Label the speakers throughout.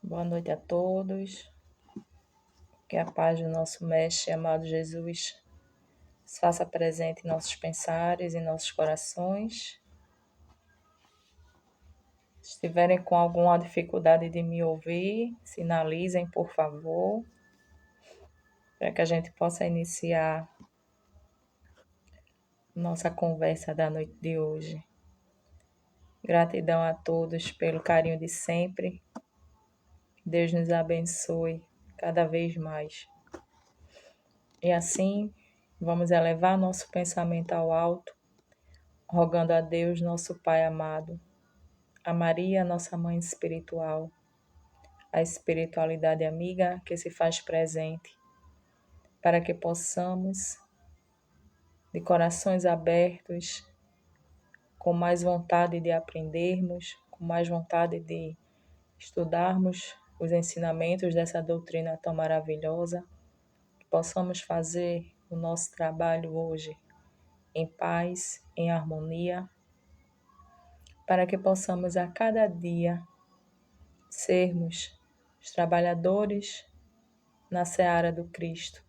Speaker 1: Boa noite a todos. Que a paz do nosso Mestre amado Jesus se faça presente em nossos pensares e nossos corações. Se estiverem com alguma dificuldade de me ouvir, sinalizem, por favor, para que a gente possa iniciar nossa conversa da noite de hoje. Gratidão a todos pelo carinho de sempre. Deus nos abençoe cada vez mais. E assim, vamos elevar nosso pensamento ao alto, rogando a Deus, nosso Pai amado, a Maria, nossa Mãe espiritual, a espiritualidade amiga que se faz presente, para que possamos, de corações abertos, com mais vontade de aprendermos, com mais vontade de estudarmos os ensinamentos dessa doutrina tão maravilhosa, que possamos fazer o nosso trabalho hoje em paz, em harmonia, para que possamos a cada dia sermos os trabalhadores na seara do Cristo,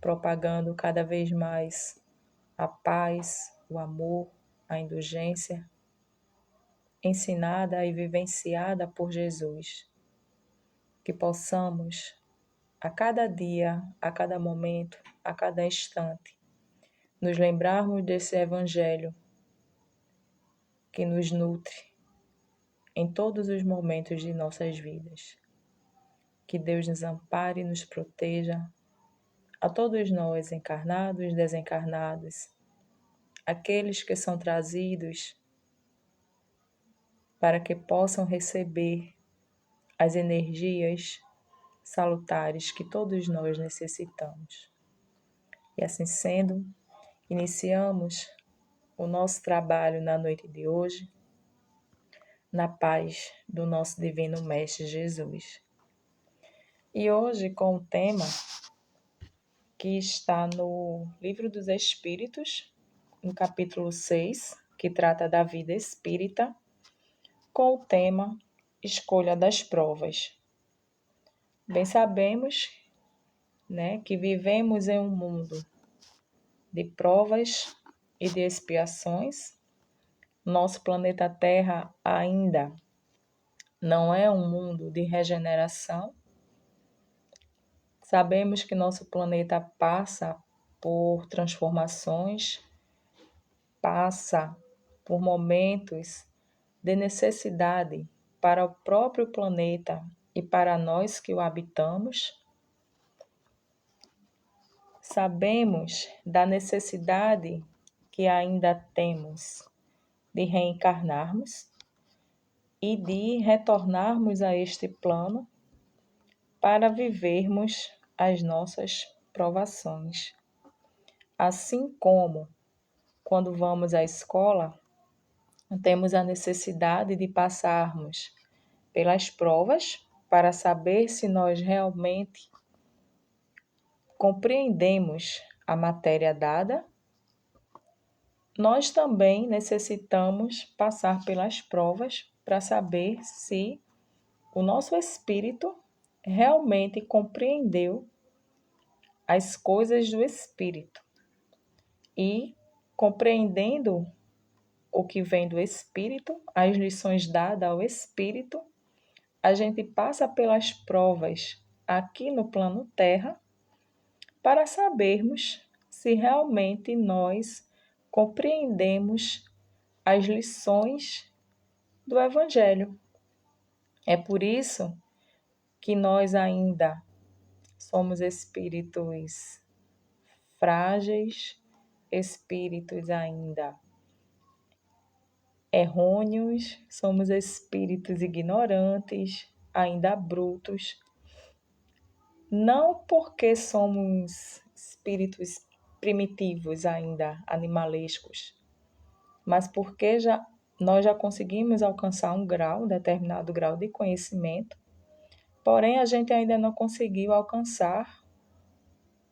Speaker 1: propagando cada vez mais a paz, o amor, a indulgência, ensinada e vivenciada por Jesus. Que possamos, a cada dia, a cada momento, a cada instante, nos lembrarmos desse Evangelho que nos nutre em todos os momentos de nossas vidas. Que Deus nos ampare e nos proteja, a todos nós, encarnados, desencarnados, aqueles que são trazidos para que possam receber as energias salutares que todos nós necessitamos. E assim sendo, iniciamos o nosso trabalho na noite de hoje, na paz do nosso Divino Mestre Jesus. E hoje com o tema que está no Livro dos Espíritos, no capítulo 6, que trata da vida espírita, com o tema Escolha das Provas. Bem sabemos, que vivemos em um mundo de provas e de expiações. Nosso planeta Terra ainda não é um mundo de regeneração. Sabemos que nosso planeta passa por transformações, passa por momentos de necessidade para o próprio planeta e para nós que o habitamos. Sabemos da necessidade que ainda temos de reencarnarmos e de retornarmos a este plano para vivermos as nossas provações. Assim como, quando vamos à escola, temos a necessidade de passarmos pelas provas para saber se nós realmente compreendemos a matéria dada. Nós também necessitamos passar pelas provas para saber se o nosso espírito realmente compreendeu as coisas do espírito. E, compreendendo o que vem do espírito, as lições dadas ao espírito, a gente passa pelas provas aqui no plano Terra para sabermos se realmente nós compreendemos as lições do Evangelho. É por isso que nós ainda somos espíritos frágeis, espíritos ainda errôneos, somos espíritos ignorantes, ainda brutos. Não porque somos espíritos primitivos ainda, animalescos, mas porque nós já conseguimos alcançar determinado grau de conhecimento, porém a gente ainda não conseguiu alcançar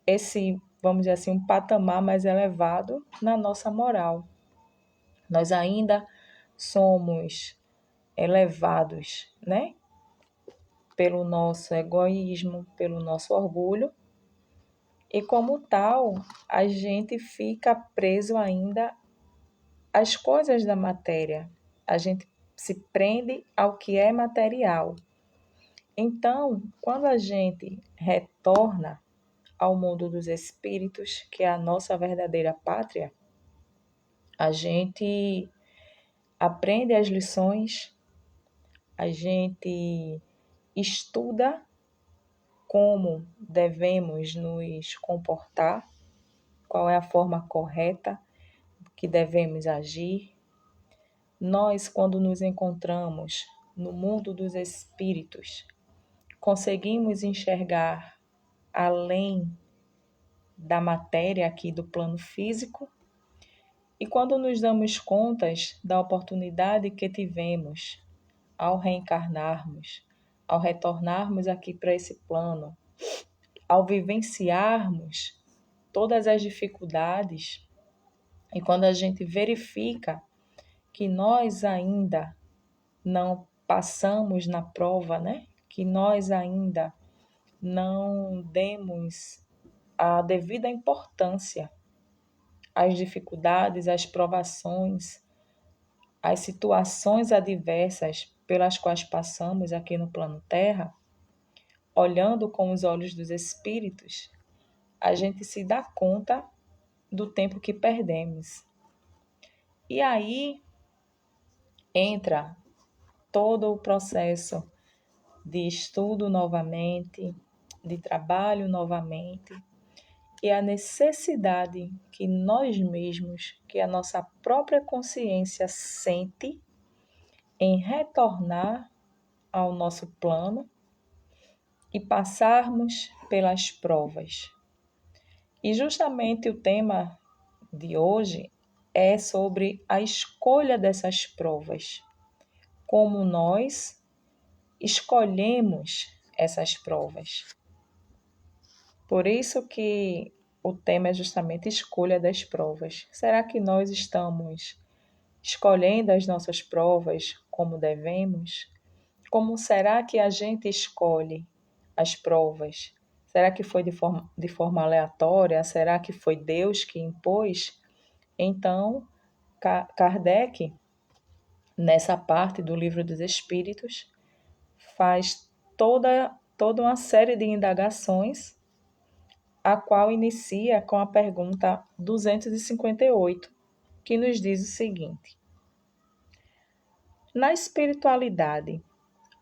Speaker 1: esse, vamos dizer assim, um patamar mais elevado na nossa moral. Nós ainda somos elevados, pelo nosso egoísmo, pelo nosso orgulho, e como tal, a gente fica preso ainda às coisas da matéria. A gente se prende ao que é material. Então, quando a gente retorna ao mundo dos espíritos, que é a nossa verdadeira pátria, a gente aprende as lições, a gente estuda como devemos nos comportar, qual é a forma correta que devemos agir. Nós, quando nos encontramos no mundo dos espíritos, conseguimos enxergar além da matéria aqui do plano físico, e quando nos damos contas da oportunidade que tivemos ao reencarnarmos, ao retornarmos aqui para esse plano, ao vivenciarmos todas as dificuldades, e quando a gente verifica que nós ainda não passamos na prova, né? Que nós ainda não demos a devida importância às dificuldades, às provações, às situações adversas pelas quais passamos aqui no plano Terra, olhando com os olhos dos espíritos, a gente se dá conta do tempo que perdemos. E aí entra todo o processo de estudo novamente, de trabalho novamente, e a necessidade que nós mesmos, que a nossa própria consciência sente em retornar ao nosso plano e passarmos pelas provas. E justamente o tema de hoje é sobre a escolha dessas provas, como nós escolhemos essas provas. Por isso que o tema é justamente escolha das provas. Será que nós estamos escolhendo as nossas provas como devemos? Como será que a gente escolhe as provas? Será que foi de forma aleatória? Será que foi Deus que impôs? Então, Kardec, nessa parte do Livro dos Espíritos, faz toda uma série de indagações, a qual inicia com a pergunta 258, que nos diz o seguinte: na espiritualidade,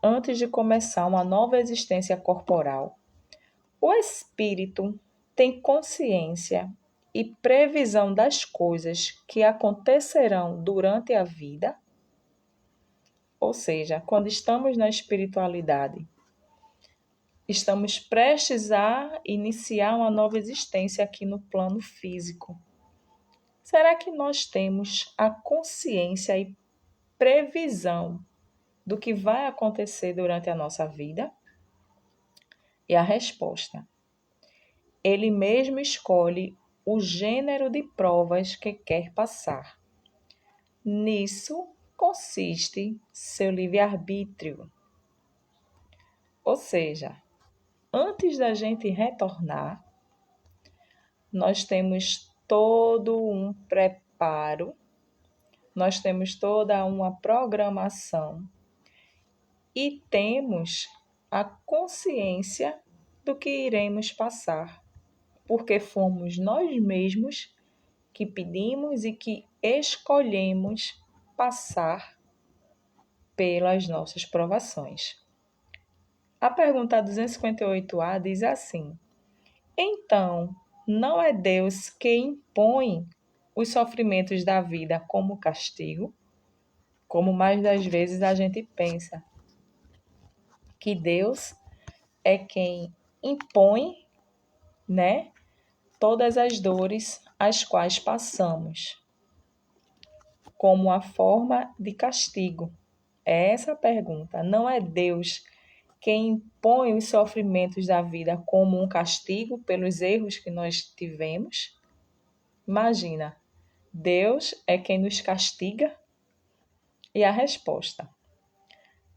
Speaker 1: antes de começar uma nova existência corporal, o espírito tem consciência e previsão das coisas que acontecerão durante a vida? Ou seja, quando estamos na espiritualidade, estamos prestes a iniciar uma nova existência aqui no plano físico. Será que nós temos a consciência e previsão do que vai acontecer durante a nossa vida? E a resposta: ele mesmo escolhe o gênero de provas que quer passar. Nisso consiste seu livre-arbítrio. Ou seja, antes da gente retornar, nós temos todo um preparo, nós temos toda uma programação e temos a consciência do que iremos passar, porque fomos nós mesmos que pedimos e que escolhemos passar pelas nossas provações. A pergunta 258A diz assim: então, não é Deus que impõe os sofrimentos da vida como castigo? Como mais das vezes a gente pensa que Deus é quem impõe, né, todas as dores às quais passamos, como uma forma de castigo. É essa a pergunta. Não é Deus quem impõe os sofrimentos da vida como um castigo pelos erros que nós tivemos? Imagina, Deus é quem nos castiga? E a resposta: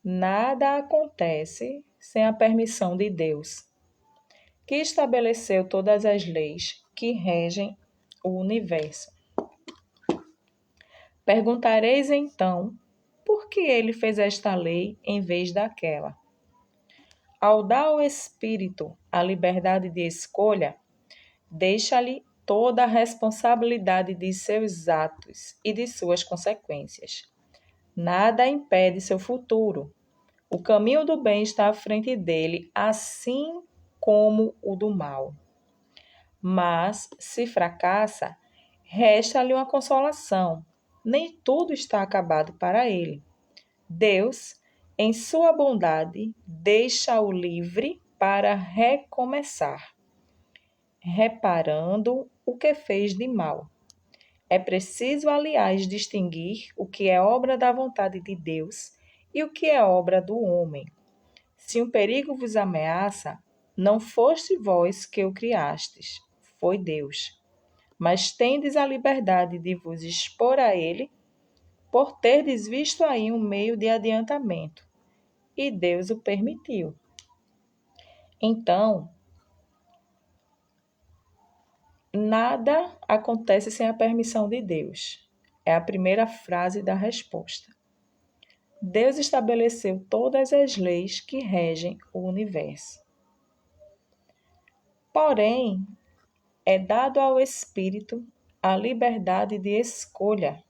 Speaker 1: nada acontece sem a permissão de Deus, que estabeleceu todas as leis que regem o universo. Perguntareis então, por que ele fez esta lei em vez daquela? Ao dar ao Espírito a liberdade de escolha, deixa-lhe toda a responsabilidade de seus atos e de suas consequências. Nada impede seu futuro. O caminho do bem está à frente dele, assim como o do mal. Mas, se fracassa, resta-lhe uma consolação. Nem tudo está acabado para ele. Deus, em sua bondade, deixa-o livre para recomeçar, reparando o que fez de mal. É preciso, aliás, distinguir o que é obra da vontade de Deus e o que é obra do homem. Se um perigo vos ameaça, não foste vós que o criastes, foi Deus. Mas tendes a liberdade de vos expor a ele, por terdes visto aí um meio de adiantamento, e Deus o permitiu. Então, nada acontece sem a permissão de Deus. É a primeira frase da resposta. Deus estabeleceu todas as leis que regem o universo. Porém, é dado ao Espírito a liberdade de escolha.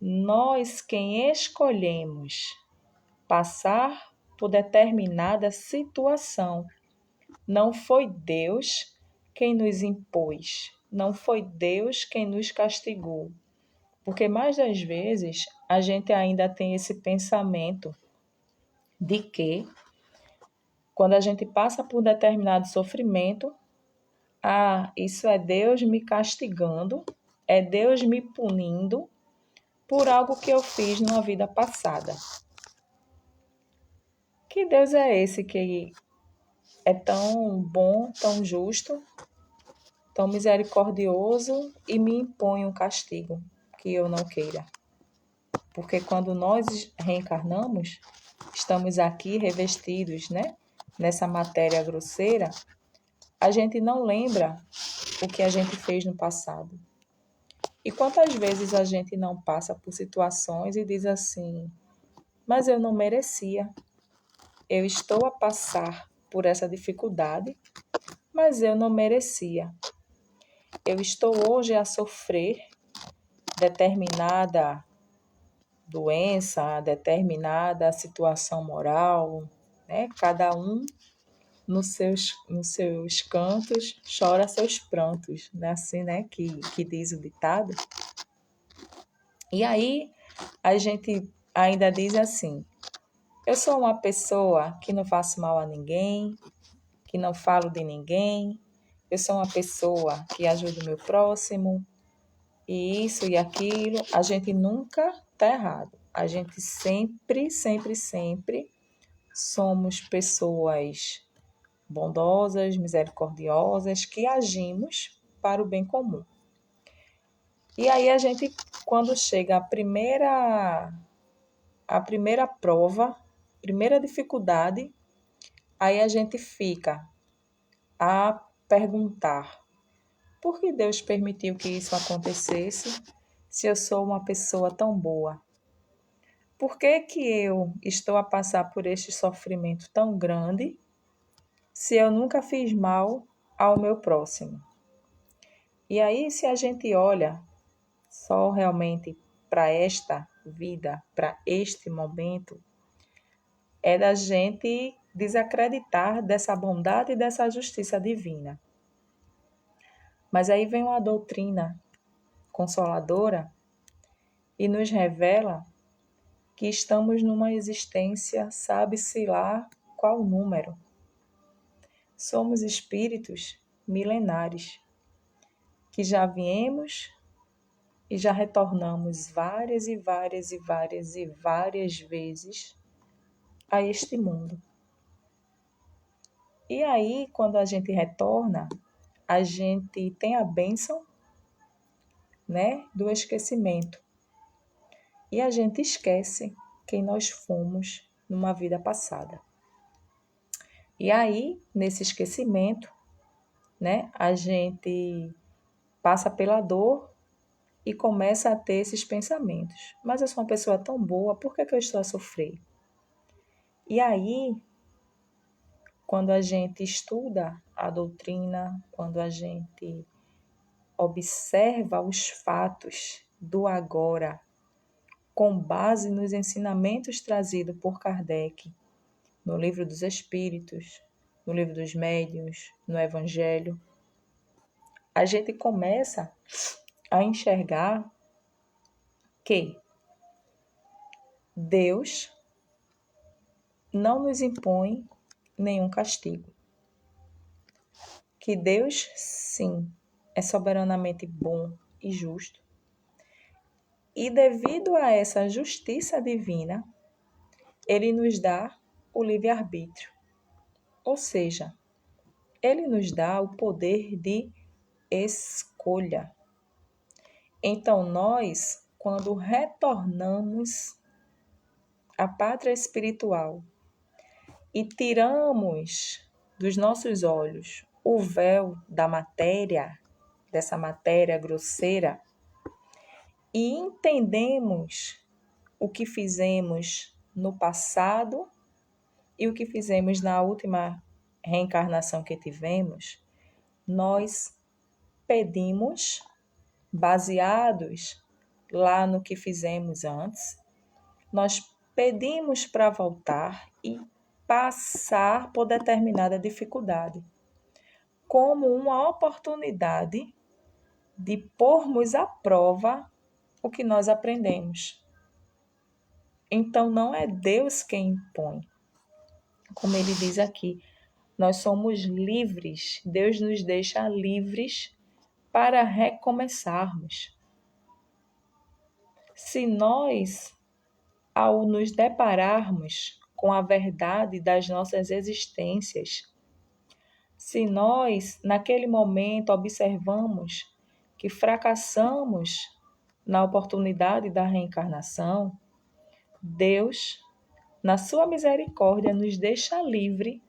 Speaker 1: Nós quem escolhemos passar por determinada situação. Não foi Deus quem nos impôs, não foi Deus quem nos castigou. Porque mais das vezes a gente ainda tem esse pensamento de que quando a gente passa por determinado sofrimento, isso é Deus me castigando, é Deus me punindo por algo que eu fiz numa vida passada. Que Deus é esse que é tão bom, tão justo, tão misericordioso e me impõe um castigo que eu não queira? Porque quando nós reencarnamos, estamos aqui revestidos, né, nessa matéria grosseira, a gente não lembra o que a gente fez no passado. E quantas vezes a gente não passa por situações e diz assim, mas eu não merecia. Eu estou a passar por essa dificuldade, mas eu não merecia. Eu estou hoje a sofrer determinada doença, determinada situação moral, né? Cada um nos seus cantos chora seus prantos, né? Assim, né? Que diz o ditado. E aí a gente ainda diz assim, eu sou uma pessoa que não faço mal a ninguém, que não falo de ninguém, eu sou uma pessoa que ajuda o meu próximo, e isso e aquilo. A gente nunca está errado. A gente sempre, sempre, sempre somos pessoas bondosas, misericordiosas, que agimos para o bem comum. E aí a gente, quando chega a primeira prova, primeira dificuldade, aí a gente fica a perguntar: por que Deus permitiu que isso acontecesse se eu sou uma pessoa tão boa? Por que que eu estou a passar por este sofrimento tão grande se eu nunca fiz mal ao meu próximo? E aí, se a gente olha só realmente para esta vida, para este momento, é da gente desacreditar dessa bondade e dessa justiça divina. Mas aí vem uma doutrina consoladora e nos revela que estamos numa existência, sabe-se lá qual número. Somos espíritos milenares, que já viemos e já retornamos várias e várias e várias e várias vezes a este mundo. E aí, quando a gente retorna, a gente tem a bênção, né, do esquecimento. E a gente esquece quem nós fomos numa vida passada. E aí, nesse esquecimento, né, a gente passa pela dor e começa a ter esses pensamentos. Mas eu sou uma pessoa tão boa, por que eu estou a sofrer? E aí, quando a gente estuda a doutrina, quando a gente observa os fatos do agora, com base nos ensinamentos trazidos por Kardec, no Livro dos Espíritos, no Livro dos Médiuns, no Evangelho, a gente começa a enxergar que Deus não nos impõe nenhum castigo. Que Deus, sim, é soberanamente bom e justo. E devido a essa justiça divina, Ele nos dá o livre-arbítrio. Ou seja, Ele nos dá o poder de escolha. Então, nós, quando retornamos à pátria espiritual e tiramos dos nossos olhos o véu da matéria, dessa matéria grosseira, e entendemos o que fizemos no passado e o que fizemos na última reencarnação que tivemos, nós pedimos, baseados lá no que fizemos antes, nós pedimos para voltar e passar por determinada dificuldade, como uma oportunidade de pormos à prova o que nós aprendemos. Então, não é Deus quem impõe. Como ele diz aqui, nós somos livres, Deus nos deixa livres para recomeçarmos. Se nós, ao nos depararmos com a verdade das nossas existências, se nós, naquele momento, observamos que fracassamos na oportunidade da reencarnação, Deus, na sua misericórdia, nos deixa livre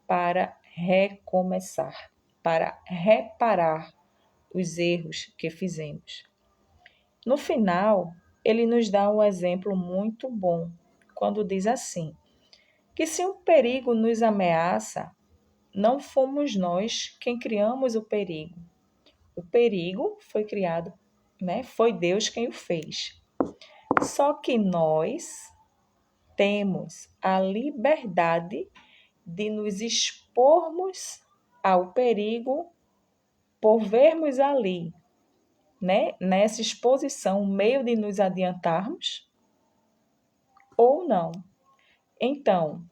Speaker 1: para recomeçar, para reparar os erros que fizemos. No final, ele nos dá um exemplo muito bom, quando diz assim, que se um perigo nos ameaça, não fomos nós quem criamos o perigo. O perigo foi criado, né? Foi Deus quem o fez. Só que nós temos a liberdade de nos expormos ao perigo por vermos ali, né, nessa exposição, um meio de nos adiantarmos ou não. Então,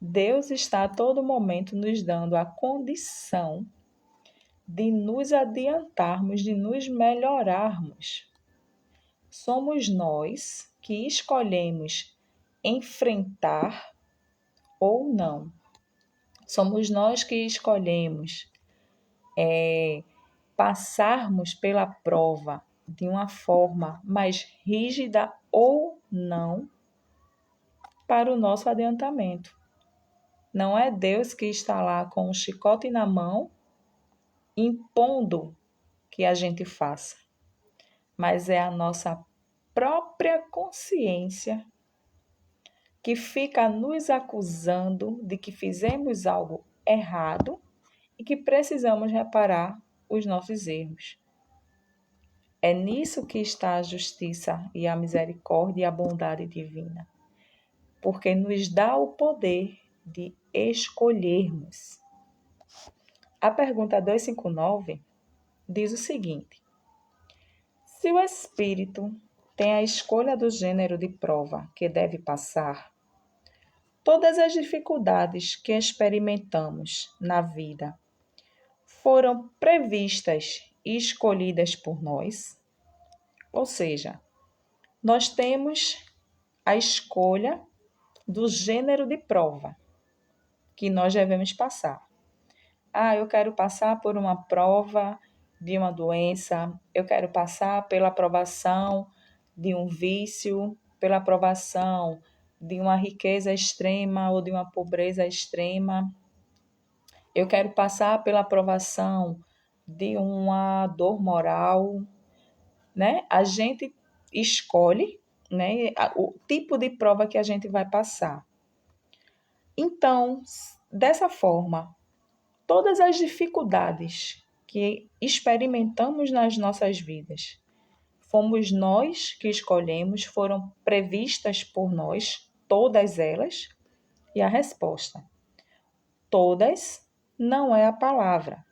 Speaker 1: Deus está a todo momento nos dando a condição de nos adiantarmos, de nos melhorarmos. Somos nós que escolhemos enfrentar ou não. Somos nós que escolhemos passarmos pela prova de uma forma mais rígida ou não para o nosso adiantamento. Não é Deus que está lá com o chicote na mão, impondo que a gente faça, mas é a nossa própria consciência que fica nos acusando de que fizemos algo errado e que precisamos reparar os nossos erros. É nisso que está a justiça e a misericórdia e a bondade divina, porque nos dá o poder de escolhermos. A pergunta 259 diz o seguinte: se o espírito tem a escolha do gênero de prova que deve passar, todas as dificuldades que experimentamos na vida foram previstas e escolhidas por nós? Ou seja, nós temos a escolha do gênero de prova que nós devemos passar. Eu quero passar por uma prova de uma doença, eu quero passar pela aprovação de um vício, pela aprovação de uma riqueza extrema ou de uma pobreza extrema. Eu quero passar pela provação de uma dor moral, né? A gente escolhe, né, o tipo de prova que a gente vai passar. Então, dessa forma, todas as dificuldades que experimentamos nas nossas vidas, fomos nós que escolhemos, foram previstas por nós, todas elas, e a resposta: todas não é a palavra,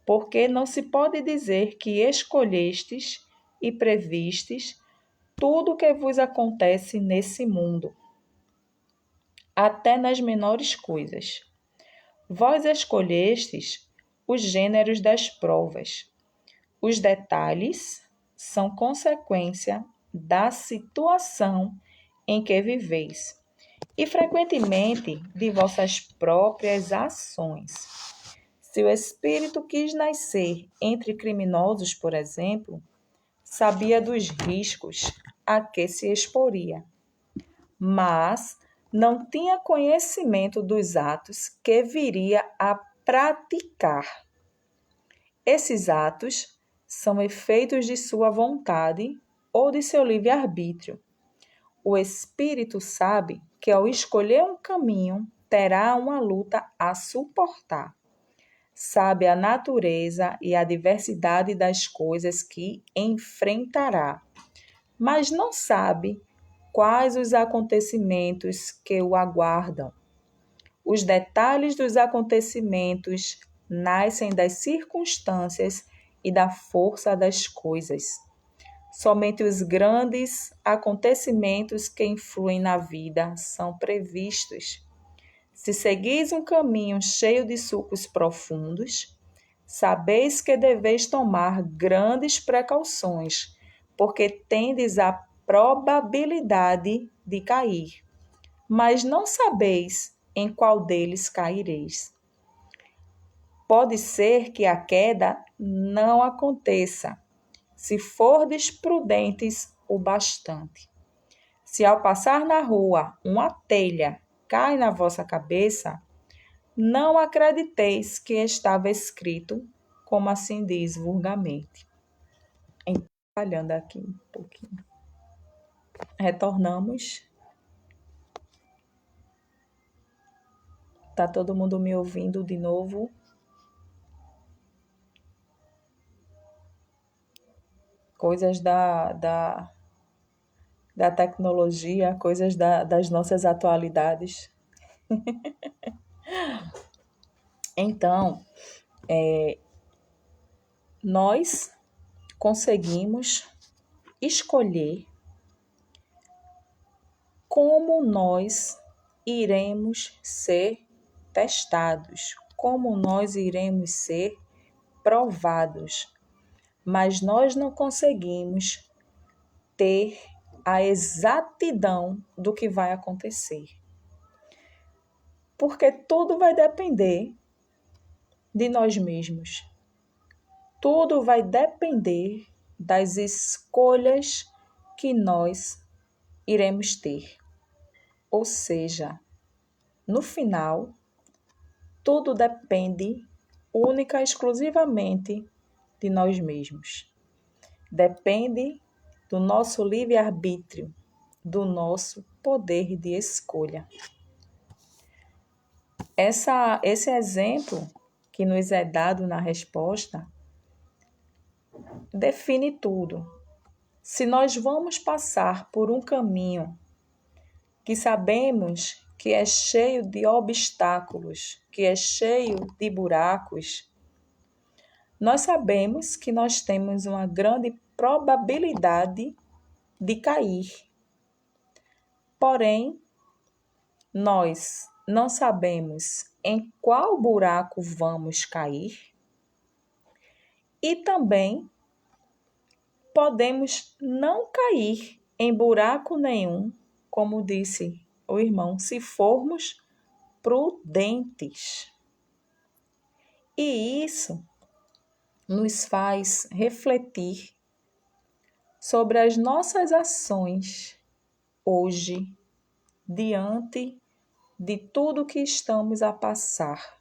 Speaker 1: porque não se pode dizer que escolhestes e previstes tudo o que vos acontece nesse mundo, até nas menores coisas. Vós escolhestes os gêneros das provas. Os detalhes são consequência da situação em que viveis e, frequentemente, de vossas próprias ações. Se o espírito quis nascer entre criminosos, por exemplo, sabia dos riscos a que se exporia, mas não tinha conhecimento dos atos que viria a praticar. Esses atos são efeitos de sua vontade ou de seu livre-arbítrio. O espírito sabe que ao escolher um caminho, terá uma luta a suportar. Sabe a natureza e a diversidade das coisas que enfrentará, mas não sabe quais os acontecimentos que o aguardam. Os detalhes dos acontecimentos nascem das circunstâncias e da força das coisas. Somente os grandes acontecimentos que influem na vida são previstos. Se seguis um caminho cheio de sulcos profundos, sabeis que deveis tomar grandes precauções, porque tendes a probabilidade de cair, mas não sabeis em qual deles caireis. Pode ser que a queda não aconteça, se fordes prudentes o bastante. Se ao passar na rua uma telha cai na vossa cabeça, não acrediteis que estava escrito, como assim diz vulgarmente. Então, falhando aqui um pouquinho. Retornamos. Tá todo mundo me ouvindo de novo? Coisas da tecnologia, coisas das nossas atualidades. Então, nós conseguimos escolher como nós iremos ser testados, como nós iremos ser provados, mas nós não conseguimos ter a exatidão do que vai acontecer. Porque tudo vai depender de nós mesmos. Tudo vai depender das escolhas que nós iremos ter. Ou seja, no final, tudo depende única e exclusivamente de nós mesmos. Depende do nosso livre-arbítrio, do nosso poder de escolha. Esse exemplo que nos é dado na resposta define tudo. Se nós vamos passar por um caminho que sabemos que é cheio de obstáculos, que é cheio de buracos, nós sabemos que nós temos uma grande probabilidade de cair. Porém, nós não sabemos em qual buraco vamos cair e também podemos não cair em buraco nenhum, como disse o irmão, se formos prudentes. E isso nos faz refletir sobre as nossas ações hoje, diante de tudo que estamos a passar.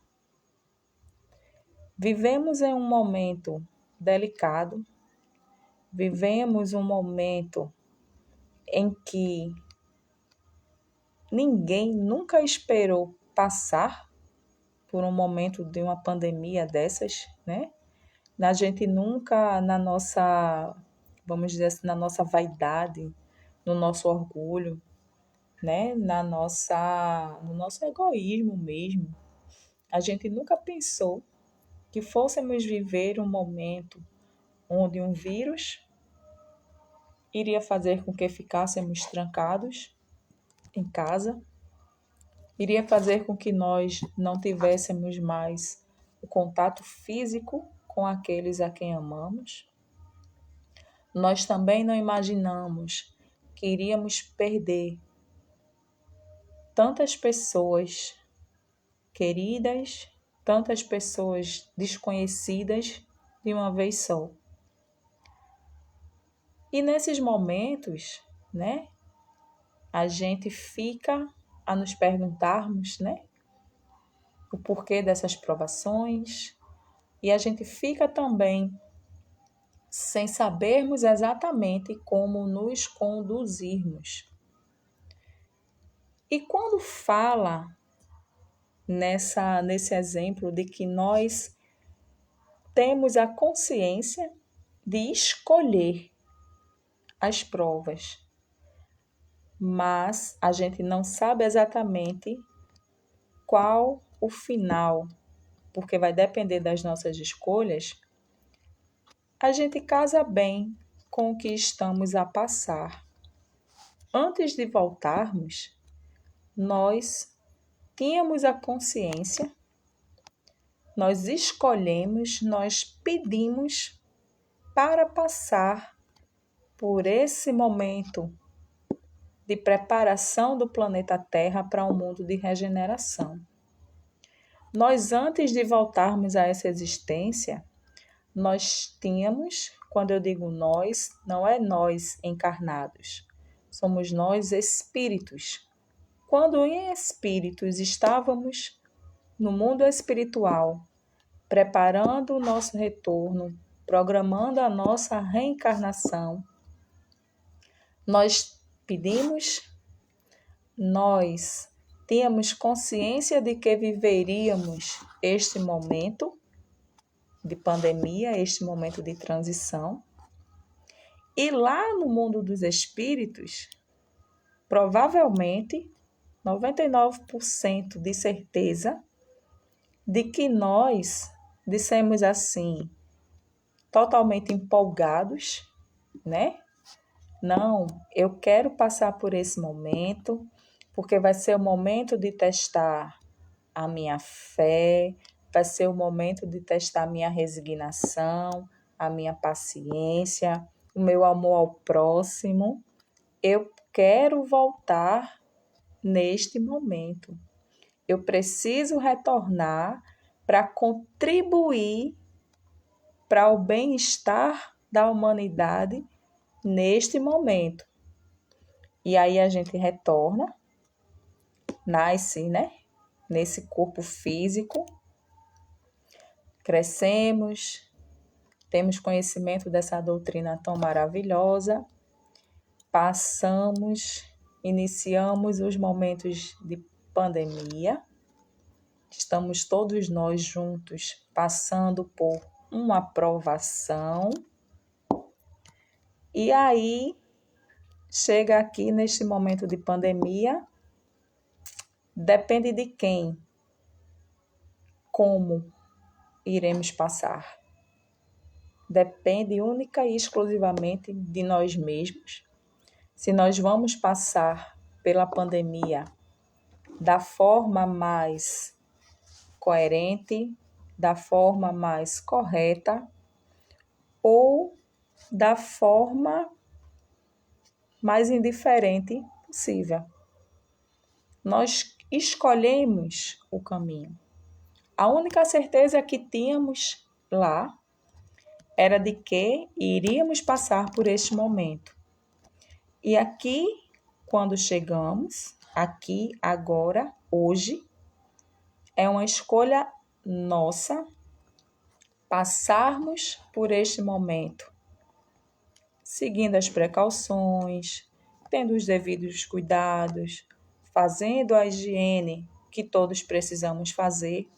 Speaker 1: Vivemos em um momento delicado, vivemos um momento em que ninguém nunca esperou passar por um momento de uma pandemia dessas, né? A gente nunca, vamos dizer assim, na nossa vaidade, no nosso orgulho, né? No nosso egoísmo mesmo, a gente nunca pensou que fôssemos viver um momento onde um vírus iria fazer com que ficássemos trancados em casa, iria fazer com que nós não tivéssemos mais o contato físico com aqueles a quem amamos. Nós também não imaginamos que iríamos perder tantas pessoas queridas, tantas pessoas desconhecidas de uma vez só. E nesses momentos, né, a gente fica a nos perguntarmos, né, o porquê dessas provações, e a gente fica também sem sabermos exatamente como nos conduzirmos. E quando fala nesse exemplo de que nós temos a consciência de escolher as provas, mas a gente não sabe exatamente qual o final, porque vai depender das nossas escolhas, a gente casa bem com o que estamos a passar. Antes de voltarmos, nós tínhamos a consciência, nós escolhemos, nós pedimos para passar por esse momento de preparação do planeta Terra para um mundo de regeneração. Nós, antes de voltarmos a essa existência, nós tínhamos, quando eu digo nós, não é nós encarnados, somos nós espíritos. Quando em espíritos estávamos no mundo espiritual, preparando o nosso retorno, programando a nossa reencarnação, nós pedimos, nós tínhamos consciência de que viveríamos este momento de pandemia, este momento de transição. E lá no mundo dos espíritos, provavelmente, 99% de certeza de que nós dissemos assim, totalmente empolgados, né? Não, eu quero passar por esse momento, porque vai ser o momento de testar a minha fé, vai ser o momento de testar a minha resignação, a minha paciência, o meu amor ao próximo. Eu quero voltar neste momento. Eu preciso retornar para contribuir para o bem-estar da humanidade neste momento. E aí a gente retorna, nasce, né? Nesse corpo físico, crescemos, temos conhecimento dessa doutrina tão maravilhosa, iniciamos os momentos de pandemia, estamos todos nós juntos passando por uma provação, e aí chega aqui neste momento de pandemia, depende de quem, como iremos passar. Depende única e exclusivamente de nós mesmos. Se nós vamos passar pela pandemia da forma mais coerente, da forma mais correta ou da forma mais indiferente possível. Nós escolhemos o caminho. A única certeza que tínhamos lá era de que iríamos passar por este momento. E aqui, quando chegamos, aqui, agora, hoje, é uma escolha nossa passarmos por este momento, seguindo as precauções, tendo os devidos cuidados, fazendo a higiene que todos precisamos fazer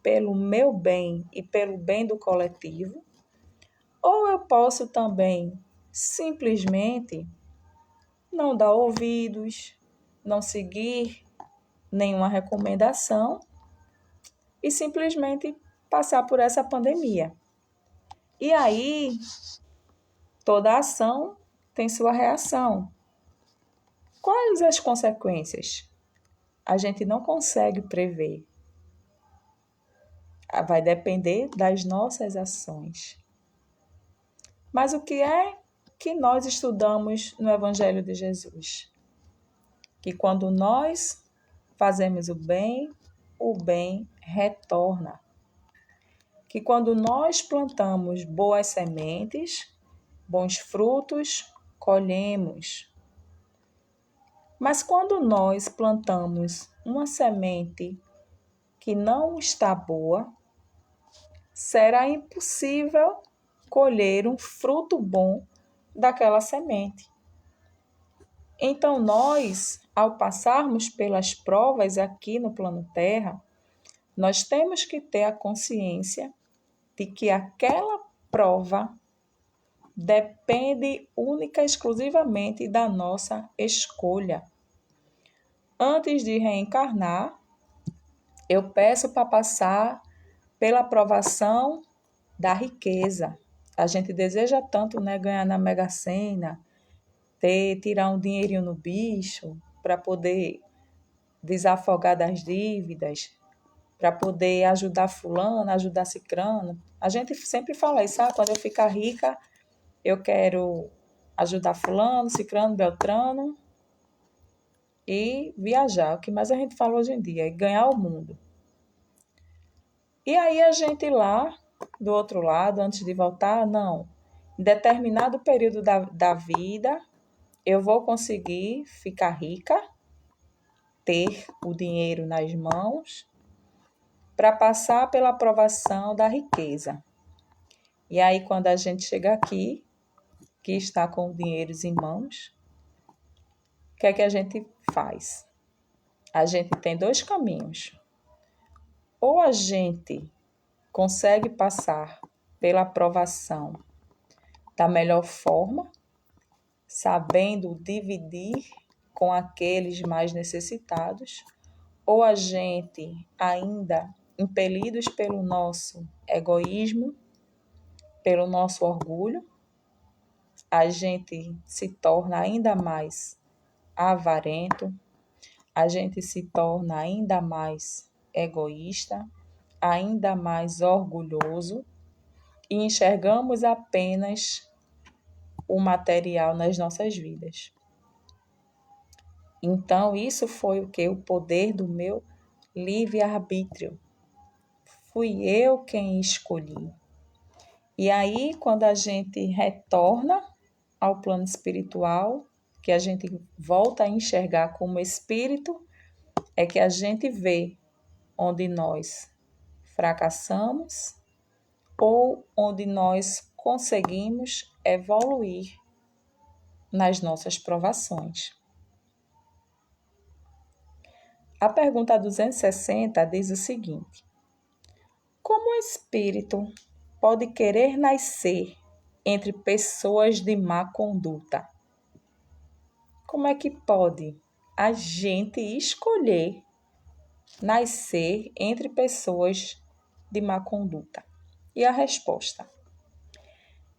Speaker 1: pelo meu bem e pelo bem do coletivo, ou eu posso também simplesmente não dar ouvidos, não seguir nenhuma recomendação e simplesmente passar por essa pandemia. E aí, toda ação tem sua reação. Quais as consequências? A gente não consegue prever. Vai depender das nossas ações. Mas o que é que nós estudamos no Evangelho de Jesus? Que quando nós fazemos o bem retorna. Que quando nós plantamos boas sementes, bons frutos, colhemos. Mas quando nós plantamos uma semente que não está boa, será impossível colher um fruto bom daquela semente. Então, nós, ao passarmos pelas provas aqui no plano Terra, nós temos que ter a consciência de que aquela prova depende única e exclusivamente da nossa escolha. Antes de reencarnar, eu peço para passar pela provação da riqueza. A gente deseja tanto, né, ganhar na Mega Sena, tirar um dinheirinho no bicho para poder desafogar das dívidas, para poder ajudar fulano, ajudar cicrano. A gente sempre fala isso, quando eu ficar rica, eu quero ajudar fulano, cicrano, beltrano e viajar. O que mais a gente fala hoje em dia é ganhar o mundo. E aí a gente lá, do outro lado, antes de voltar, não. Em determinado período da vida, eu vou conseguir ficar rica, ter o dinheiro nas mãos, para passar pela aprovação da riqueza. E aí, quando a gente chega aqui, que está com o dinheiro em mãos, o que é que a gente faz? A gente tem dois caminhos. Ou a gente consegue passar pela aprovação da melhor forma, sabendo dividir com aqueles mais necessitados, ou a gente, ainda impelidos pelo nosso egoísmo, pelo nosso orgulho, a gente se torna ainda mais avarento, a gente se torna ainda mais egoísta, ainda mais orgulhoso e enxergamos apenas o material nas nossas vidas. Então, isso foi o que? O poder do meu livre-arbítrio. Fui eu quem escolhi. E aí, quando a gente retorna ao plano espiritual, que a gente volta a enxergar como espírito, é que a gente vê onde nós fracassamos ou onde nós conseguimos evoluir nas nossas provações. A pergunta 260 diz o seguinte: como o espírito pode querer nascer entre pessoas de má conduta? Como é que pode a gente escolher nascer entre pessoas de má conduta? E a resposta: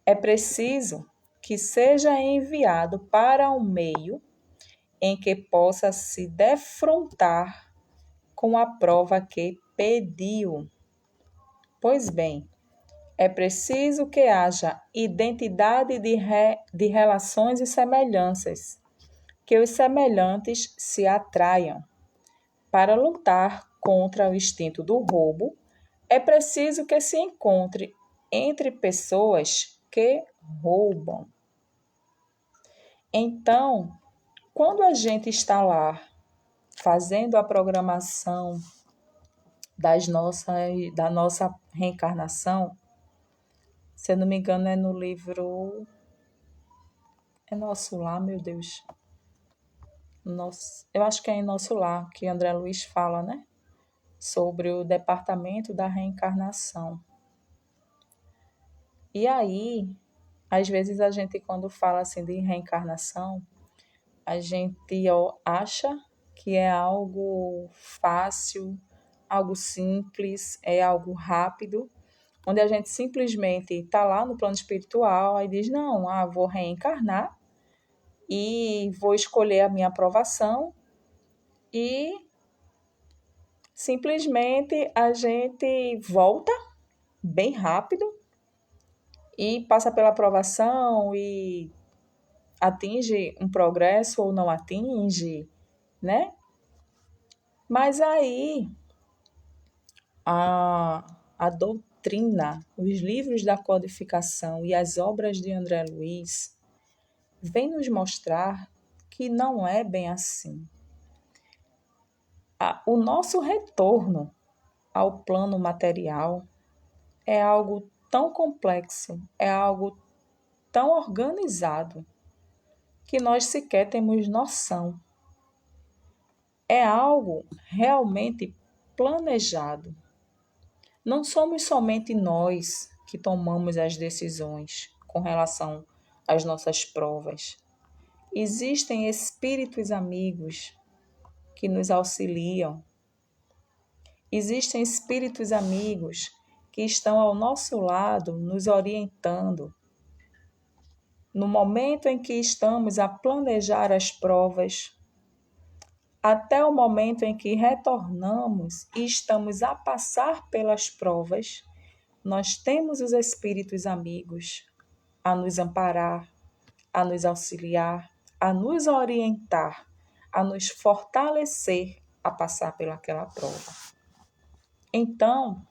Speaker 1: é preciso que seja enviado para um meio em que possa se defrontar com a prova que pediu. Pois bem, é preciso que haja identidade de relações e semelhanças, que os semelhantes se atraiam. Para lutar contra o instinto do roubo, é preciso que se encontre entre pessoas que roubam. Então, quando a gente está lá fazendo a programação da nossa reencarnação. Se eu não me engano, é no livro... É Nosso Lar, meu Deus. Eu acho que é em Nosso Lar, que André Luiz fala, né? Sobre o departamento da reencarnação. E aí, às vezes a gente, quando fala assim de reencarnação, a gente acha que é algo fácil, algo simples, é algo rápido, onde a gente simplesmente está lá no plano espiritual e diz, não, vou reencarnar e vou escolher a minha aprovação e simplesmente a gente volta bem rápido e passa pela aprovação e atinge um progresso ou não atinge, né? Mas aí a doutrina, os livros da codificação e as obras de André Luiz vêm nos mostrar que não é bem assim. O nosso retorno ao plano material é algo tão complexo, é algo tão organizado, que nós sequer temos noção. É algo realmente planejado. Não somos somente nós que tomamos as decisões com relação às nossas provas. Existem espíritos amigos que nos auxiliam. Existem espíritos amigos que estão ao nosso lado, nos orientando. No momento em que estamos a planejar as provas, até o momento em que retornamos e estamos a passar pelas provas, nós temos os espíritos amigos a nos amparar, a nos auxiliar, a nos orientar, a nos fortalecer a passar pelaquela prova. Então,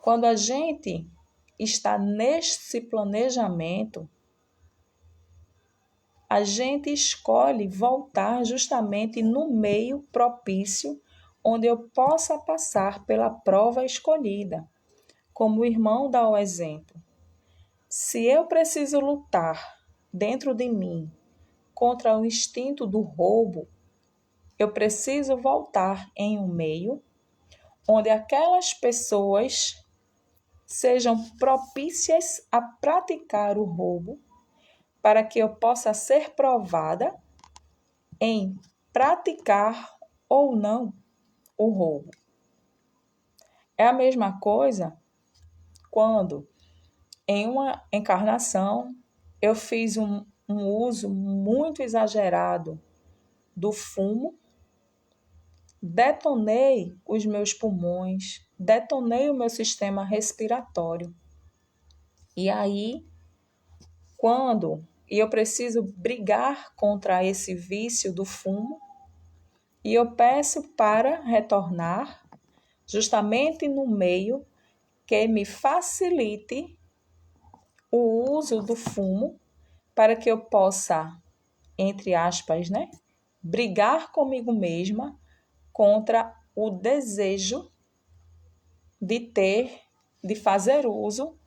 Speaker 1: quando a gente está nesse planejamento, a gente escolhe voltar justamente no meio propício onde eu possa passar pela prova escolhida. Como o irmão dá o exemplo. Se eu preciso lutar dentro de mim contra o instinto do roubo, eu preciso voltar em um meio onde aquelas pessoas sejam propícias a praticar o roubo, para que eu possa ser provada em praticar ou não o roubo. É a mesma coisa quando, em uma encarnação, eu fiz um uso muito exagerado do fumo, detonei os meus pulmões, detonei o meu sistema respiratório. E aí, quando eu preciso brigar contra esse vício do fumo, e eu peço para retornar justamente no meio que me facilite o uso do fumo para que eu possa, entre aspas, né, brigar comigo mesma contra o desejo de fazer uso,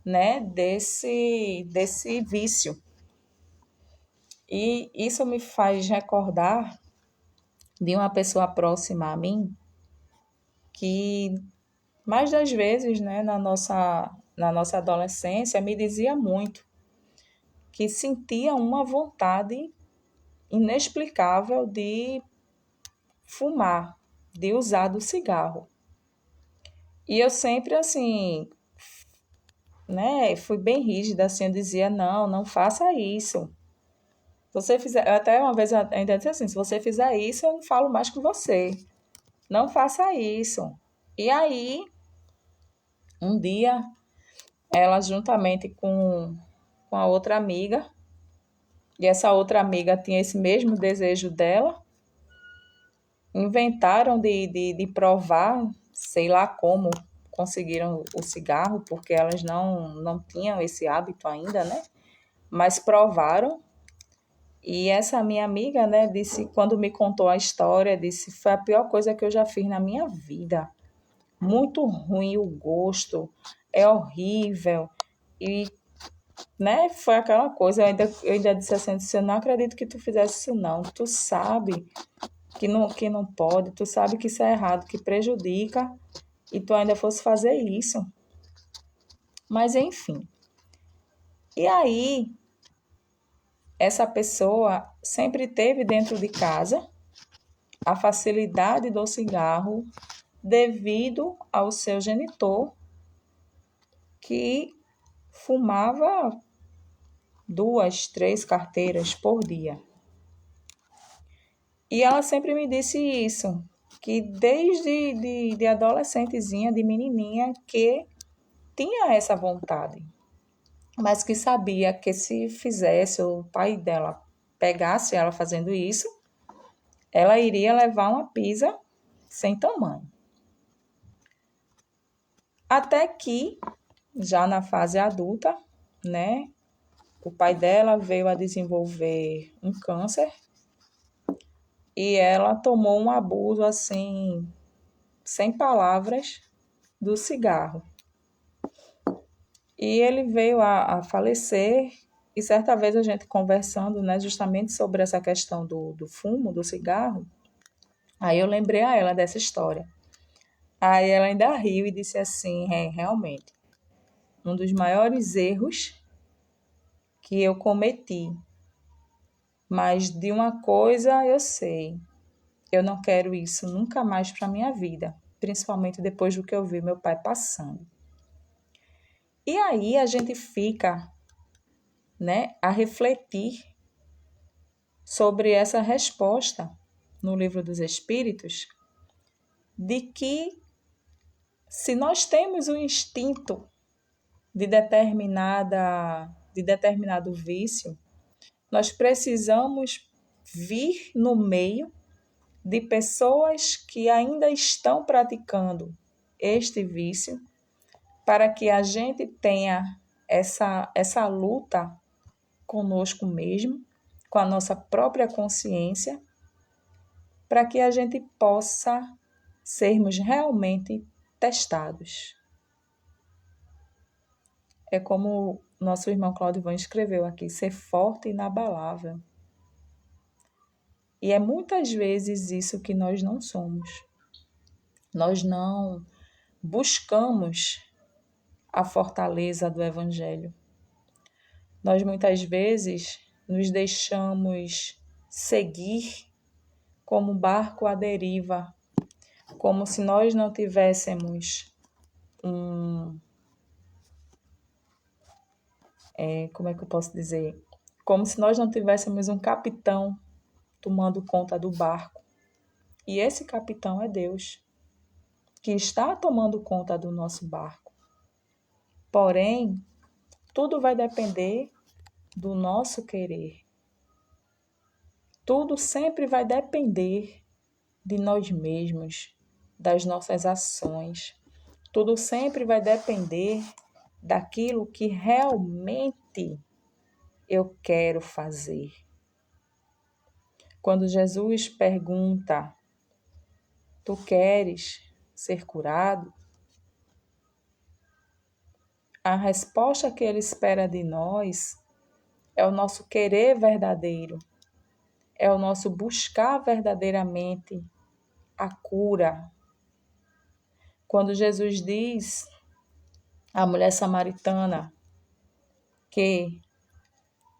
Speaker 1: né, desse vício. E isso me faz recordar de uma pessoa próxima a mim que mais das vezes, né, na nossa adolescência, me dizia muito que sentia uma vontade inexplicável de fumar, de usar do cigarro. E eu sempre, assim, né, fui bem rígida, assim, eu dizia, não faça isso. Se você fizer, até uma vez eu ainda disse assim, se você fizer isso, eu não falo mais com você. Não faça isso. E aí, um dia, ela juntamente com a outra amiga, e essa outra amiga tinha esse mesmo desejo dela, inventaram de provar, sei lá como conseguiram o cigarro, porque elas não tinham esse hábito ainda, né? Mas provaram E essa minha amiga, né, disse, quando me contou a história, disse, foi a pior coisa que eu já fiz na minha vida. Muito ruim o gosto, é horrível. E, né, foi aquela coisa, eu ainda disse assim, eu não acredito que tu fizesse isso não. Tu sabe que não pode, tu sabe que isso é errado, que prejudica, e tu ainda fosse fazer isso. Mas enfim. E aí, essa pessoa sempre teve dentro de casa a facilidade do cigarro devido ao seu genitor, que fumava 2, 3 carteiras por dia. E ela sempre me disse isso, que desde de adolescentezinha, de menininha, que tinha essa vontade, mas que sabia que se fizesse, o pai dela pegasse ela fazendo isso, ela iria levar uma pisa sem tamanho. Até que, já na fase adulta, né, o pai dela veio a desenvolver um câncer e ela tomou um abuso assim, sem palavras, do cigarro. E ele veio a falecer. E certa vez a gente conversando, né, justamente sobre essa questão do fumo, do cigarro, aí eu lembrei a ela dessa história. Aí ela ainda riu e disse assim, realmente, um dos maiores erros que eu cometi, mas de uma coisa eu sei, eu não quero isso nunca mais para a minha vida, principalmente depois do que eu vi meu pai passando. E aí a gente fica, né, a refletir sobre essa resposta no Livro dos Espíritos, de que se nós temos um instinto de determinado vício, nós precisamos vir no meio de pessoas que ainda estão praticando este vício, para que a gente tenha essa luta conosco mesmo, com a nossa própria consciência, para que a gente possa sermos realmente testados. É como nosso irmão Cláudio Van escreveu aqui, ser forte e inabalável. E é muitas vezes isso que nós não somos. Nós não buscamos a fortaleza do Evangelho. Nós muitas vezes nos deixamos seguir como um barco à deriva, como se nós não tivéssemos como é que eu posso dizer? Como se nós não tivéssemos um capitão tomando conta do barco. E esse capitão é Deus, que está tomando conta do nosso barco. Porém, tudo vai depender do nosso querer. Tudo sempre vai depender de nós mesmos, das nossas ações. Tudo sempre vai depender daquilo que realmente eu quero fazer. Quando Jesus pergunta, tu queres ser curado? A resposta que ele espera de nós é o nosso querer verdadeiro, é o nosso buscar verdadeiramente a cura. Quando Jesus diz à mulher samaritana que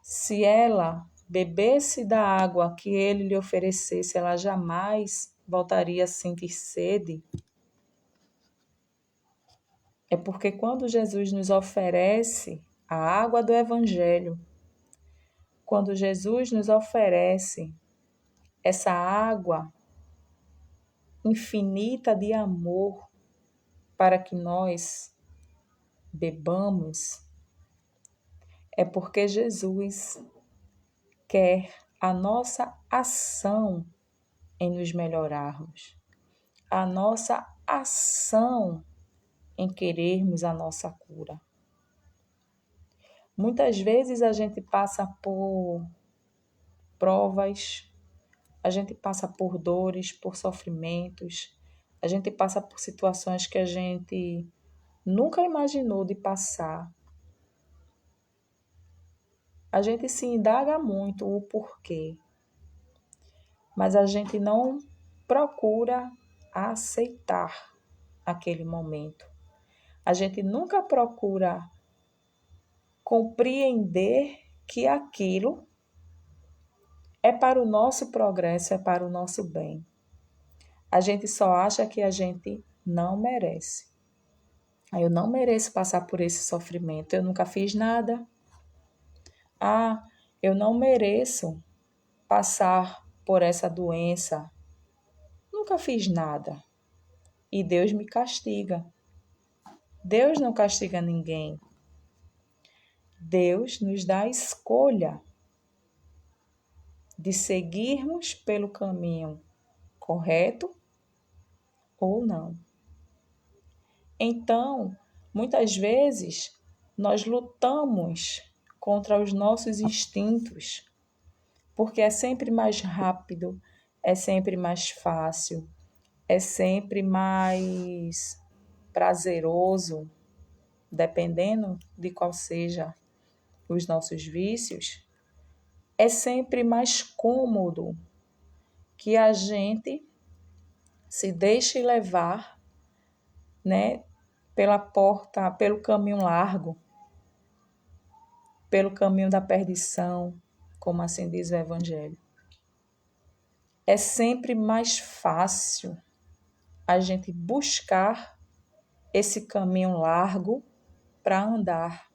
Speaker 1: se ela bebesse da água que ele lhe oferecesse, ela jamais voltaria a sentir sede, é porque quando Jesus nos oferece a água do Evangelho, quando Jesus nos oferece essa água infinita de amor para que nós bebamos, é porque Jesus quer a nossa ação em nos melhorarmos, a nossa ação em querermos a nossa cura. Muitas vezes a gente passa por provas, a gente passa por dores, por sofrimentos, a gente passa por situações que a gente nunca imaginou de passar. A gente se indaga muito o porquê, mas a gente não procura aceitar aquele momento. A gente nunca procura compreender que aquilo é para o nosso progresso, é para o nosso bem. A gente só acha que a gente não merece. Eu não mereço passar por esse sofrimento, eu nunca fiz nada. Eu não mereço passar por essa doença, nunca fiz nada. E Deus me castiga. Deus não castiga ninguém. Deus nos dá a escolha de seguirmos pelo caminho correto ou não. Então, muitas vezes, nós lutamos contra os nossos instintos, porque é sempre mais rápido, é sempre mais fácil, é sempre mais prazeroso, dependendo de qual seja os nossos vícios, é sempre mais cômodo que a gente se deixe levar, né, pela porta, pelo caminho largo, pelo caminho da perdição, como assim diz o Evangelho. É sempre mais fácil a gente buscar esse caminho largo para andar.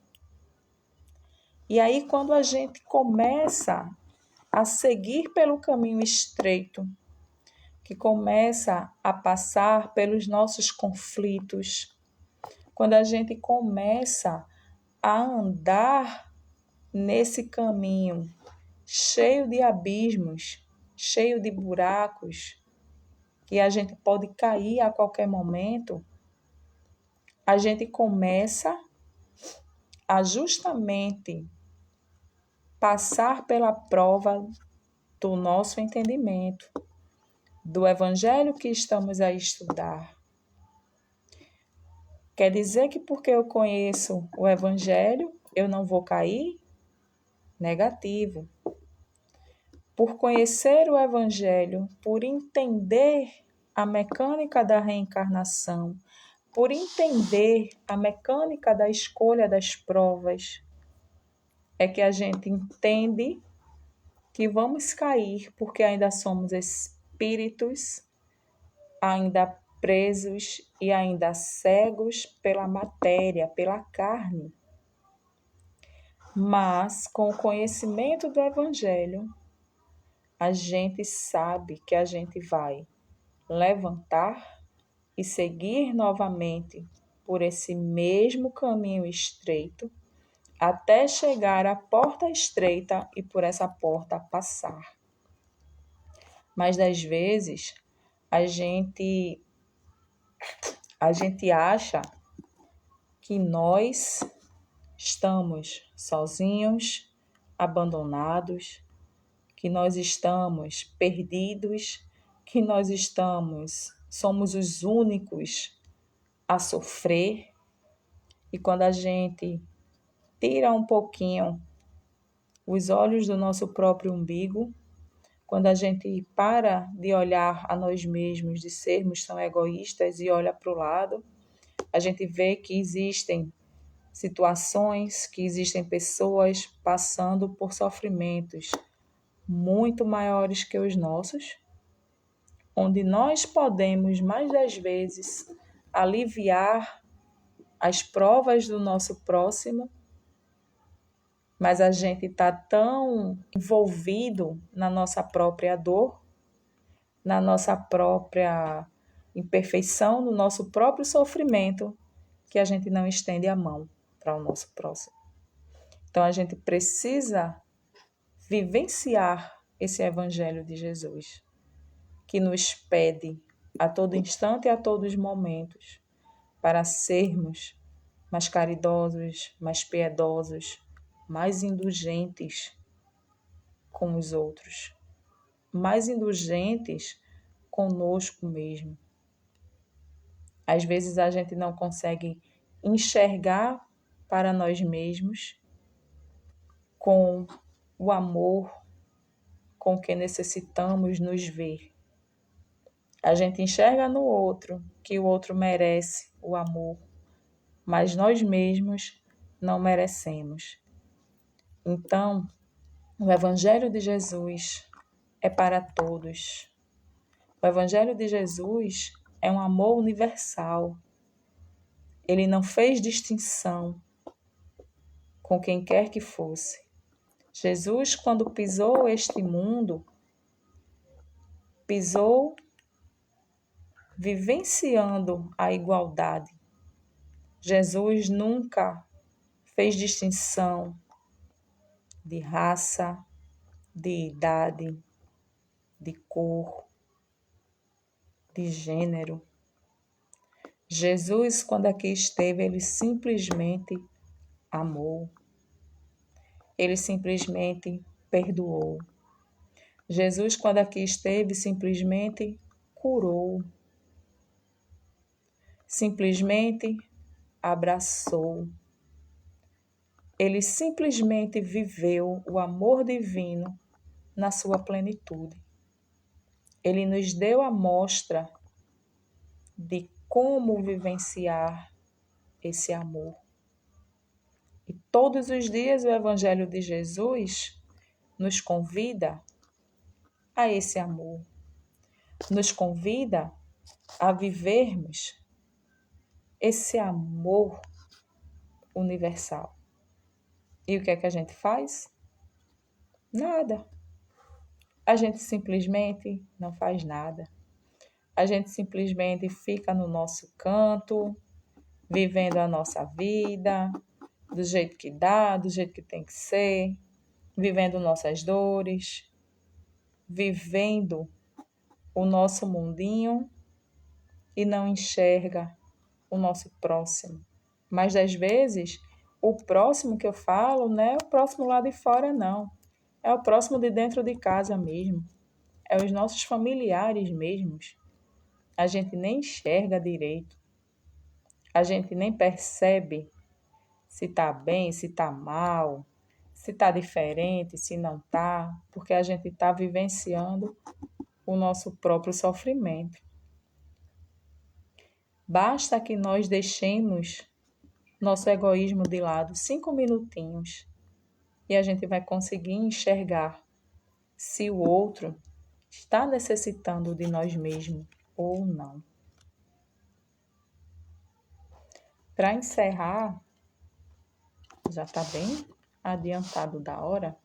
Speaker 1: E aí, quando a gente começa a seguir pelo caminho estreito, que começa a passar pelos nossos conflitos, quando a gente começa a andar nesse caminho cheio de abismos, cheio de buracos, que a gente pode cair a qualquer momento, a gente começa a justamente passar pela prova do nosso entendimento, do Evangelho que estamos a estudar. Quer dizer que porque eu conheço o Evangelho, eu não vou cair? Negativo. Por conhecer o Evangelho, por entender a mecânica da reencarnação, por entender a mecânica da escolha das provas, é que a gente entende que vamos cair porque ainda somos espíritos, ainda presos e ainda cegos pela matéria, pela carne. Mas, com o conhecimento do Evangelho, a gente sabe que a gente vai levantar e seguir novamente por esse mesmo caminho estreito, até chegar à porta estreita e por essa porta passar. Mas, das vezes, a gente acha que nós estamos sozinhos, abandonados, que nós estamos perdidos, que nós somos os únicos a sofrer. E quando a gente tira um pouquinho os olhos do nosso próprio umbigo, quando a gente para de olhar a nós mesmos, de sermos tão egoístas e olha para o lado, a gente vê que existem situações, que existem pessoas passando por sofrimentos muito maiores que os nossos, onde nós podemos, mais das vezes, aliviar as provas do nosso próximo, mas a gente está tão envolvido na nossa própria dor, na nossa própria imperfeição, no nosso próprio sofrimento, que a gente não estende a mão para o nosso próximo. Então, a gente precisa vivenciar esse Evangelho de Jesus, que nos pede a todo instante e a todos os momentos para sermos mais caridosos, mais piedosos, mais indulgentes com os outros, mais indulgentes conosco mesmo. Às vezes a gente não consegue enxergar para nós mesmos com o amor com que necessitamos nos ver. A gente enxerga no outro que o outro merece o amor, mas nós mesmos não merecemos. Então, o Evangelho de Jesus é para todos. O Evangelho de Jesus é um amor universal. Ele não fez distinção com quem quer que fosse. Jesus, quando pisou este mundo, pisou vivenciando a igualdade. Jesus nunca fez distinção de raça, de idade, de cor, de gênero. Jesus, quando aqui esteve, ele simplesmente amou. Ele simplesmente perdoou. Jesus, quando aqui esteve, simplesmente curou. Simplesmente abraçou. Ele simplesmente viveu o amor divino na sua plenitude. Ele nos deu a mostra de como vivenciar esse amor. E todos os dias o Evangelho de Jesus nos convida a esse amor. Nos convida a vivermos esse amor universal. E o que é que a gente faz? Nada. A gente simplesmente não faz nada. A gente simplesmente fica no nosso canto, vivendo a nossa vida, do jeito que dá, do jeito que tem que ser, vivendo nossas dores, vivendo o nosso mundinho e não enxerga o nosso próximo. Mas, às vezes, o próximo que eu falo não é o próximo lá de fora, não. É o próximo de dentro de casa mesmo. É os nossos familiares mesmos. A gente nem enxerga direito. A gente nem percebe se está bem, se está mal, se está diferente, se não está, porque a gente está vivenciando o nosso próprio sofrimento. Basta que nós deixemos nosso egoísmo de lado 5 minutinhos e a gente vai conseguir enxergar se o outro está necessitando de nós mesmos ou não. Para encerrar, já está bem adiantado da hora,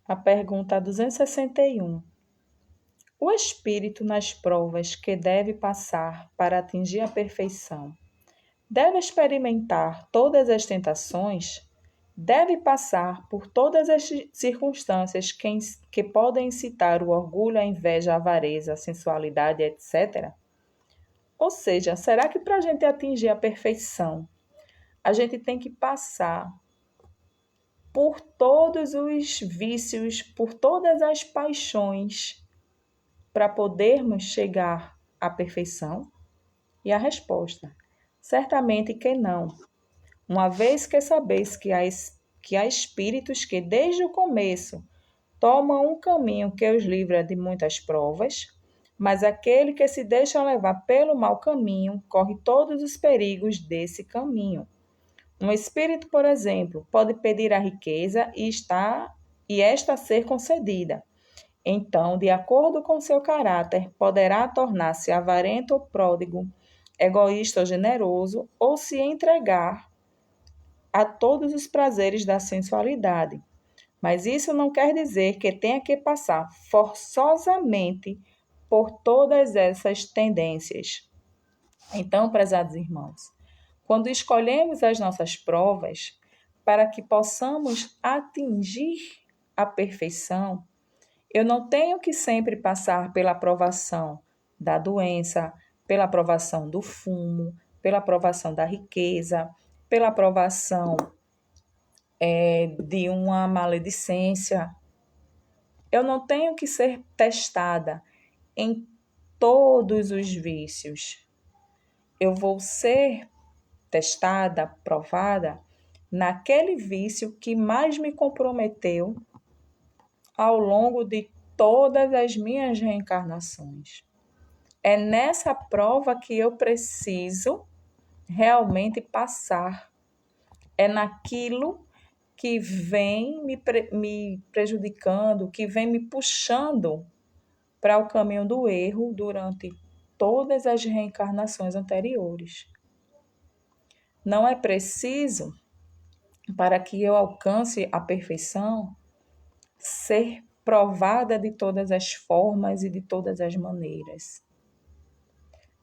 Speaker 1: a pergunta 261. O espírito nas provas que deve passar para atingir a perfeição deve experimentar todas as tentações, deve passar por todas as circunstâncias que podem incitar o orgulho, a inveja, a avareza, a sensualidade, etc. Ou seja, será que para a gente atingir a perfeição, a gente tem que passar por todos os vícios, por todas as paixões, para podermos chegar à perfeição? E a resposta: certamente que não. Uma vez que sabeis que há espíritos que desde o começo tomam um caminho que os livra de muitas provas, mas aquele que se deixa levar pelo mau caminho corre todos os perigos desse caminho. Um espírito, por exemplo, pode pedir a riqueza e esta ser concedida. Então, de acordo com seu caráter, poderá tornar-se avarento ou pródigo, egoísta ou generoso, ou se entregar a todos os prazeres da sensualidade. Mas isso não quer dizer que tenha que passar forçosamente por todas essas tendências. Então, prezados irmãos, quando escolhemos as nossas provas para que possamos atingir a perfeição, eu não tenho que sempre passar pela provação da doença, pela provação do fumo, pela provação da riqueza, pela provação de uma maledicência. Eu não tenho que ser testada em todos os vícios. Eu vou ser testada, provada, naquele vício que mais me comprometeu ao longo de todas as minhas reencarnações. É nessa prova que eu preciso realmente passar. É naquilo que vem me prejudicando, que vem me puxando para o caminho do erro durante todas as reencarnações anteriores. Não é preciso, para que eu alcance a perfeição, ser provada de todas as formas e de todas as maneiras.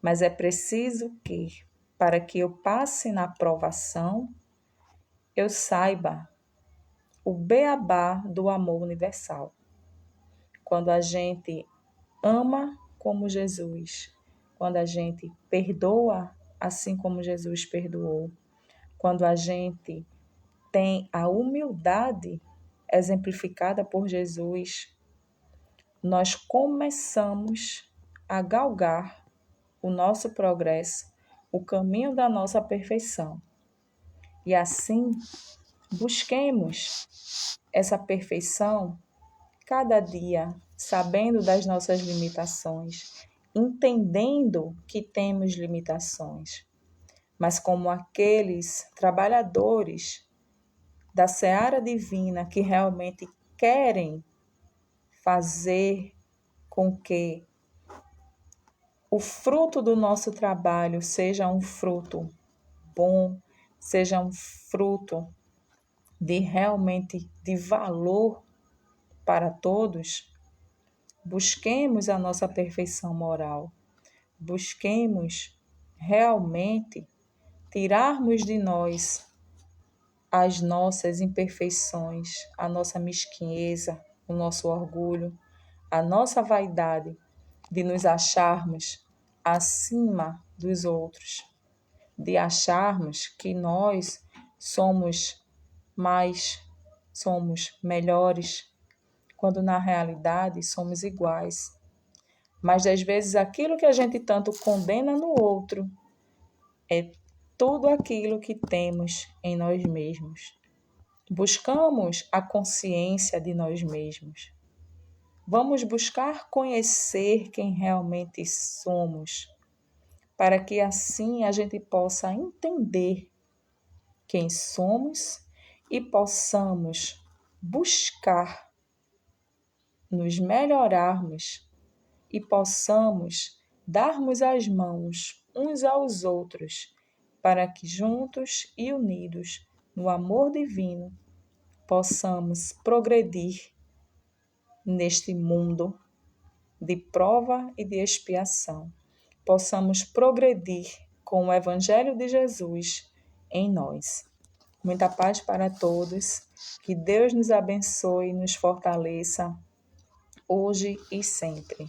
Speaker 1: Mas é preciso que, para que eu passe na provação, eu saiba o beabá do amor universal. Quando a gente ama como Jesus, quando a gente perdoa assim como Jesus perdoou, quando a gente tem a humildade exemplificada por Jesus, nós começamos a galgar o nosso progresso, o caminho da nossa perfeição. E assim, busquemos essa perfeição cada dia, sabendo das nossas limitações, entendendo que temos limitações, mas como aqueles trabalhadores da seara divina que realmente querem fazer com que o fruto do nosso trabalho seja um fruto bom, seja um fruto de realmente de valor para todos, busquemos a nossa perfeição moral, busquemos realmente tirarmos de nós as nossas imperfeições, a nossa mesquinheza, o nosso orgulho, a nossa vaidade de nos acharmos acima dos outros, de acharmos que nós somos somos melhores, quando na realidade somos iguais. Mas às vezes aquilo que a gente tanto condena no outro é tudo aquilo que temos em nós mesmos. Buscamos a consciência de nós mesmos. Vamos buscar conhecer quem realmente somos, para que assim a gente possa entender quem somos e possamos buscar nos melhorarmos e possamos darmos as mãos uns aos outros, para que juntos e unidos no amor divino possamos progredir neste mundo de prova e de expiação. Possamos progredir com o Evangelho de Jesus em nós. Muita paz para todos, que Deus nos abençoe e nos fortaleça hoje e sempre.